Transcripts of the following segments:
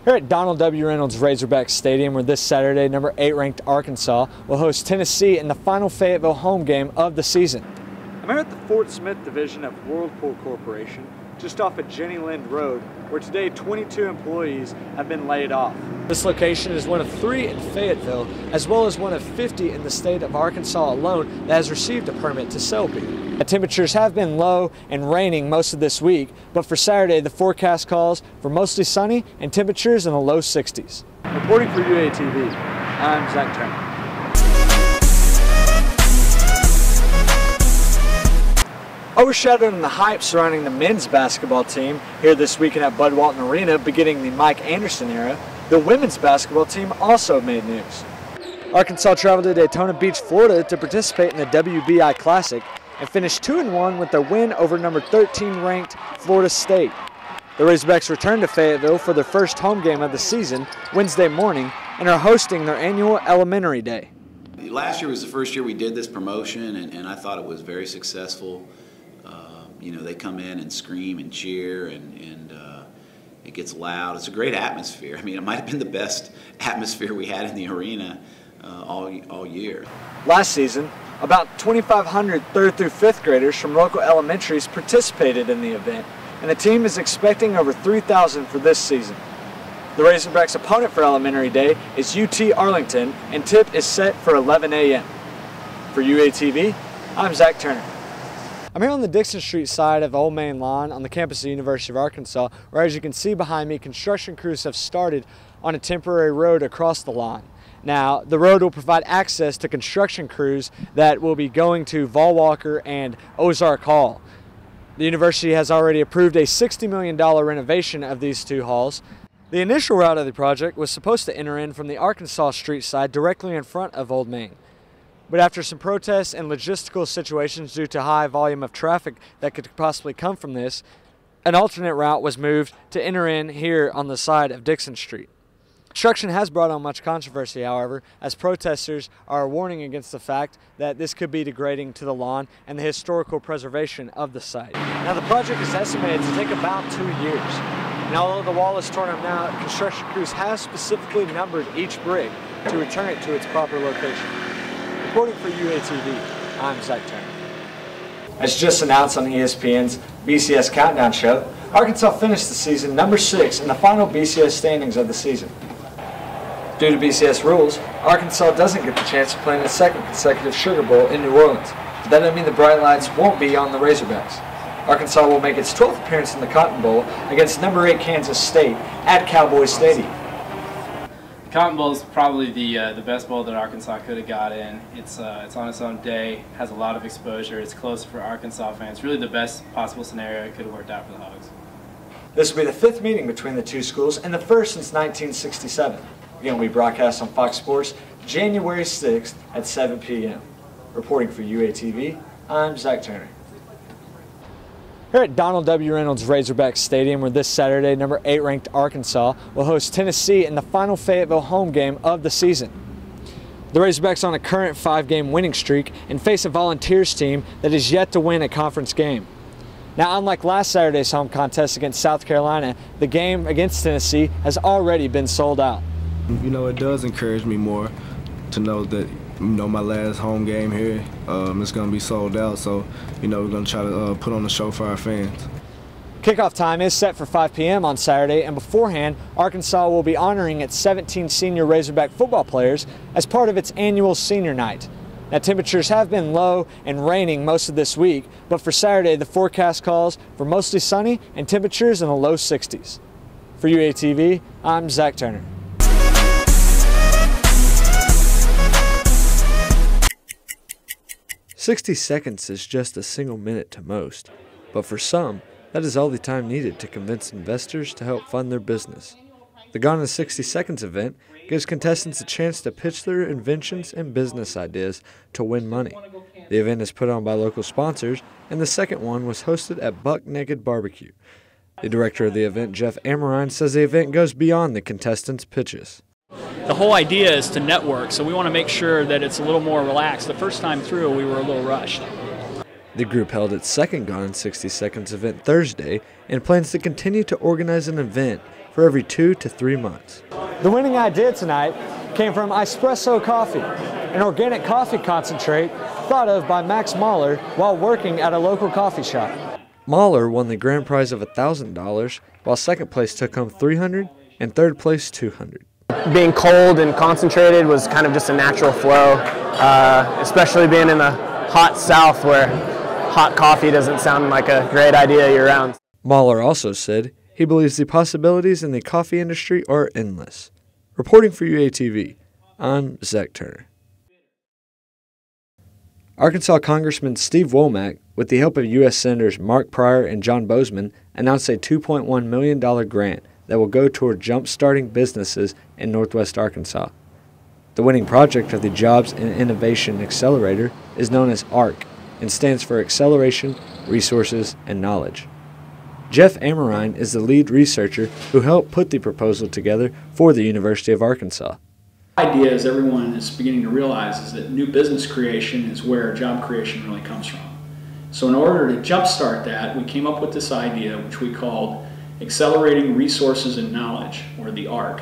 Here at Donald W. Reynolds Razorback Stadium, where this Saturday, number 8 ranked Arkansas will host Tennessee in the final Fayetteville home game of the season. I'm here at the Fort Smith division of Whirlpool Corporation, just off of Jenny Lind Road, where today 22 employees have been laid off. This location is one of 3 in Fayetteville, as well as one of 50 in the state of Arkansas alone that has received a permit to sell beer. The temperatures have been low and raining most of this week, but for Saturday the forecast calls for mostly sunny and temperatures in the low 60s. Reporting for UATV, I'm Zach Turner. Overshadowing the hype surrounding the men's basketball team here this weekend at Bud Walton Arena, beginning the Mike Anderson era, the women's basketball team also made news. Arkansas traveled to Daytona Beach, Florida to participate in the WBI Classic and finished 2-1 with their win over number 13 ranked Florida State. The Razorbacks returned to Fayetteville for their first home game of the season Wednesday morning and are hosting their annual Elementary Day. Last year was the first year we did this promotion, and I thought it was very successful. You know, they come in and scream and cheer, and it gets loud. It's a great atmosphere. I mean, it might have been the best atmosphere we had in the arena all year. Last season, about 2,500 3rd through 5th graders from local elementaries participated in the event, and the team is expecting over 3,000 for this season. The Razorbacks' opponent for Elementary Day is UT Arlington, and tip is set for 11 a.m. For UATV, I'm Zach Turner. I'm here on the Dixon Street side of the Old Main Lawn on the campus of the University of Arkansas, where, as you can see behind me, construction crews have started on a temporary road across the lawn. Now, the road will provide access to construction crews that will be going to Vol Walker and Ozark Hall. The university has already approved a $60 million renovation of these 2 halls. The initial route of the project was supposed to enter in from the Arkansas Street side directly in front of Old Main. But after some protests and logistical situations due to high volume of traffic that could possibly come from this, an alternate route was moved to enter in here on the side of Dixon Street. Construction has brought on much controversy, however, as protesters are warning against the fact that this could be degrading to the lawn and the historical preservation of the site. Now, the project is estimated to take about 2 years. And although the wall is torn up now, construction crews have specifically numbered each brick to return it to its proper location. Reporting for UATV, I'm Zach Turner. As just announced on ESPN's BCS Countdown Show, Arkansas finished the season number 6 in the final BCS standings of the season. Due to BCS rules, Arkansas doesn't get the chance to play in a second consecutive Sugar Bowl in New Orleans, but that doesn't mean the bright lights won't be on the Razorbacks. Arkansas will make its 12th appearance in the Cotton Bowl against number 8 Kansas State at Cowboys Stadium. Cotton Bowl is probably the best bowl that Arkansas could have got in. It's on its own day, has a lot of exposure. It's close for Arkansas fans. Really the best possible scenario it could have worked out for the Hogs. This will be the 5th meeting between the 2 schools and the first since 1967. Again, we broadcast on Fox Sports January 6th at 7 p.m. Reporting for UATV, I'm Zach Turner. Here at Donald W. Reynolds Razorback Stadium, where this Saturday, number 8 ranked Arkansas will host Tennessee in the final Fayetteville home game of the season. The Razorbacks on a current 5-game winning streak and face a Volunteers team that is yet to win a conference game. Now, unlike last Saturday's home contest against South Carolina, the game against Tennessee has already been sold out. You know, it does encourage me more to know that, you know, my last home game here, it's going to be sold out. So, you know, we're going to try to put on a show for our fans. Kickoff time is set for 5 p.m. on Saturday, and beforehand, Arkansas will be honoring its 17 senior Razorback football players as part of its annual senior night. Now, temperatures have been low and raining most of this week, but for Saturday, the forecast calls for mostly sunny and temperatures in the low 60s. For UATV, I'm Zach Turner. "60 seconds is just a single minute to most, but for some, that is all the time needed to convince investors to help fund their business. The Gone in 60 Seconds event gives contestants a chance to pitch their inventions and business ideas to win money. The event is put on by local sponsors, and the second one was hosted at Buck Naked Barbecue. The director of the event, Jeff Amorine, says the event goes beyond the contestants' pitches. The whole idea is to network, so we want to make sure that it's a little more relaxed. The first time through, we were a little rushed. The group held its second Gone in 60 Seconds event Thursday and plans to continue to organize an event for every 2 to 3 months. The winning idea tonight came from Espresso Coffee, an organic coffee concentrate thought of by Max Mahler while working at a local coffee shop. Mahler won the grand prize of $1,000, while second place took home $300 and third place $200. Being cold and concentrated was kind of just a natural flow, especially being in the hot South where hot coffee doesn't sound like a great idea year-round. Mahler also said he believes the possibilities in the coffee industry are endless. Reporting for UATV, I'm Zach Turner. Arkansas Congressman Steve Womack, with the help of U.S. Senators Mark Pryor and John Bozeman, announced a $2.1 million grant that will go toward jump-starting businesses in Northwest Arkansas. The winning project of the Jobs and Innovation Accelerator is known as ARC and stands for Acceleration, Resources, and Knowledge. Jeff Amorine is the lead researcher who helped put the proposal together for the University of Arkansas. The idea, as everyone is beginning to realize, is that new business creation is where job creation really comes from. So in order to jumpstart that, we came up with this idea, which we called Accelerating Resources and Knowledge, or the ARC.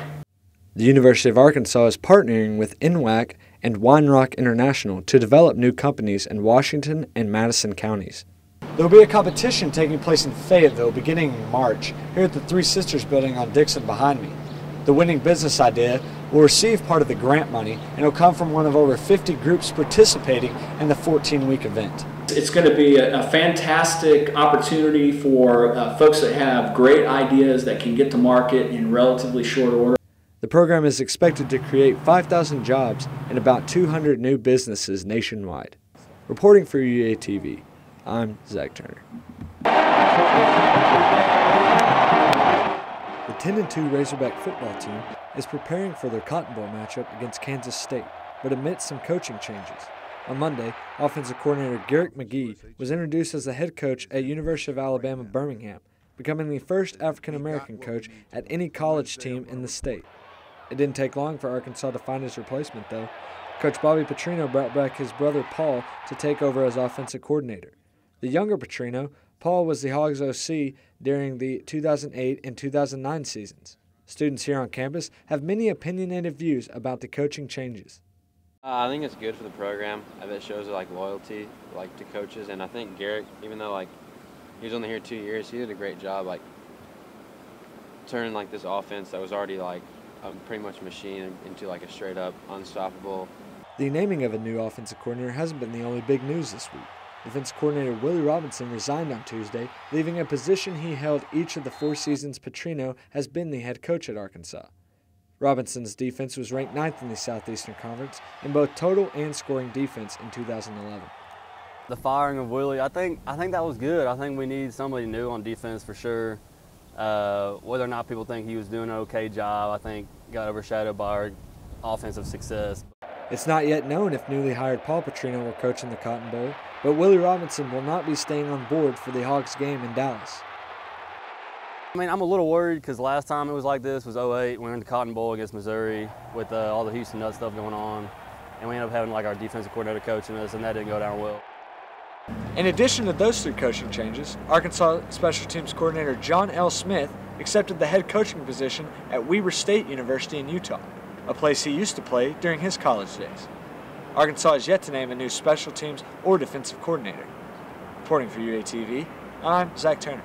The University of Arkansas is partnering with NWAC and Wine Rock International to develop new companies in Washington and Madison counties. There will be a competition taking place in Fayetteville beginning in March, here at the Three Sisters building on Dixon behind me. The winning business idea will receive part of the grant money and will come from one of over 50 groups participating in the 14-week event. It's going to be a fantastic opportunity for folks that have great ideas that can get to market in relatively short order. The program is expected to create 5,000 jobs and about 200 new businesses nationwide. Reporting for UATV, I'm Zach Turner. The 10-2 Razorback football team is preparing for their Cotton Bowl matchup against Kansas State, but amidst some coaching changes. On Monday, offensive coordinator Garrick McGee was introduced as the head coach at University of Alabama Birmingham, becoming the first African-American coach at any college team in the state. It didn't take long for Arkansas to find his replacement, though. Coach Bobby Petrino brought back his brother Paul to take over as offensive coordinator. The younger Petrino, Paul, was the Hogs OC during the 2008 and 2009 seasons. Students here on campus have many opinionated views about the coaching changes. I think it's good for the program. It shows loyalty to coaches, and I think Garrick, even though he was only here 2 years, he did a great job turning this offense that was already pretty much a machine into a straight up unstoppable. The naming of a new offensive coordinator hasn't been the only big news this week. Defensive coordinator Willie Robinson resigned on Tuesday, leaving a position he held each of the 4 seasons Petrino has been the head coach at Arkansas. Robinson's defense was ranked 9th in the Southeastern Conference in both total and scoring defense in 2011. The firing of Willie, I think that was good. I think we need somebody new on defense for sure. Whether or not people think he was doing an okay job, I think got overshadowed by our offensive success. It's not yet known if newly hired Paul Petrino will coach in the Cotton Bowl, but Willie Robinson will not be staying on board for the Hogs game in Dallas. I'm a little worried because last time it was like this was 2008. We were in the Cotton Bowl against Missouri with all the Houston Nutt stuff going on, and we ended up having our defensive coordinator coaching us, and that didn't go down well. In addition to those 3 coaching changes, Arkansas Special Teams coordinator John L. Smith accepted the head coaching position at Weber State University in Utah, a place he used to play during his college days. Arkansas is yet to name a new special teams or defensive coordinator. Reporting for UATV, I'm Zach Turner.